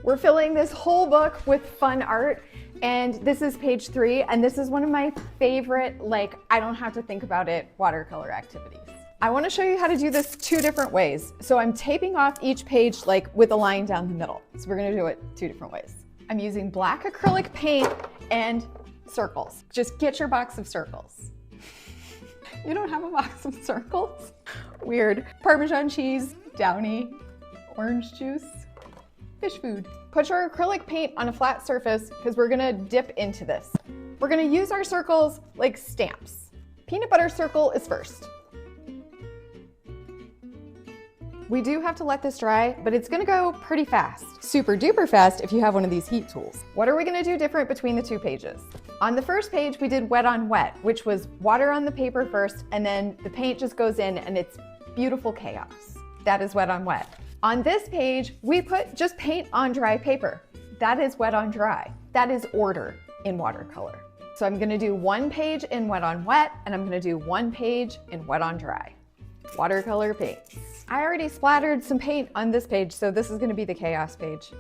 We're filling this whole book with fun art, and this is page 3, and this is one of my favorite, like, I don't have to think about it watercolor activities. I want to show you how to do this 2 different ways. So I'm taping off each page like with a line down the middle. So we're going to do it 2 different ways. I'm using black acrylic paint and circles. Just get your box of circles. You don't have a box of circles? Weird. Parmesan cheese, Downy, orange juice, fish food. Put your acrylic paint on a flat surface because we're gonna dip into this. We're gonna use our circles like stamps. Peanut butter circle is first. We do have to let this dry, but it's gonna go pretty fast. Super duper fast if you have one of these heat tools. What are we gonna do different between the 2 pages? On the first page, we did wet on wet, which was water on the paper first, and then the paint just goes in and it's beautiful chaos. That is wet on wet. On this page, we put just paint on dry paper. That is wet on dry. That is order in watercolor. So I'm gonna do 1 page in wet on wet, and I'm gonna do 1 page in wet on dry. Watercolor paints. I already splattered some paint on this page, so this is gonna be the chaos page.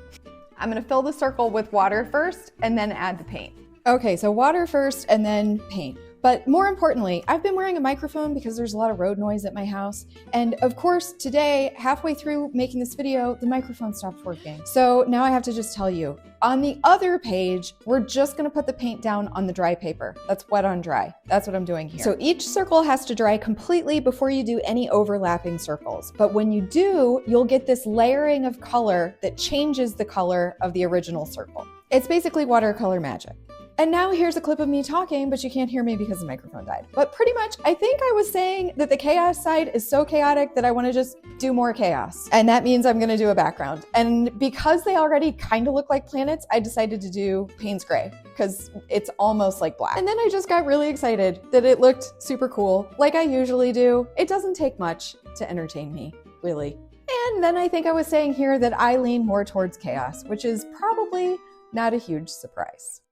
I'm gonna fill the circle with water first and then add the paint. Okay, so water first and then paint. But more importantly, I've been wearing a microphone because there's a lot of road noise at my house. And of course, today, halfway through making this video, the microphone stopped working. So now I have to just tell you, on the other page, we're just gonna put the paint down on the dry paper. That's wet on dry. That's what I'm doing here. So each circle has to dry completely before you do any overlapping circles. But when you do, you'll get this layering of color that changes the color of the original circle. It's basically watercolor magic. And now here's a clip of me talking, but you can't hear me because the microphone died. But pretty much, I think I was saying that the chaos side is so chaotic that I want to just do more chaos. And that means I'm going to do a background. And because they already kind of look like planets, I decided to do Payne's Gray because it's almost like black. And then I just got really excited that it looked super cool, like I usually do. It doesn't take much to entertain me, really. And then I think I was saying here that I lean more towards chaos, which is probably not a huge surprise.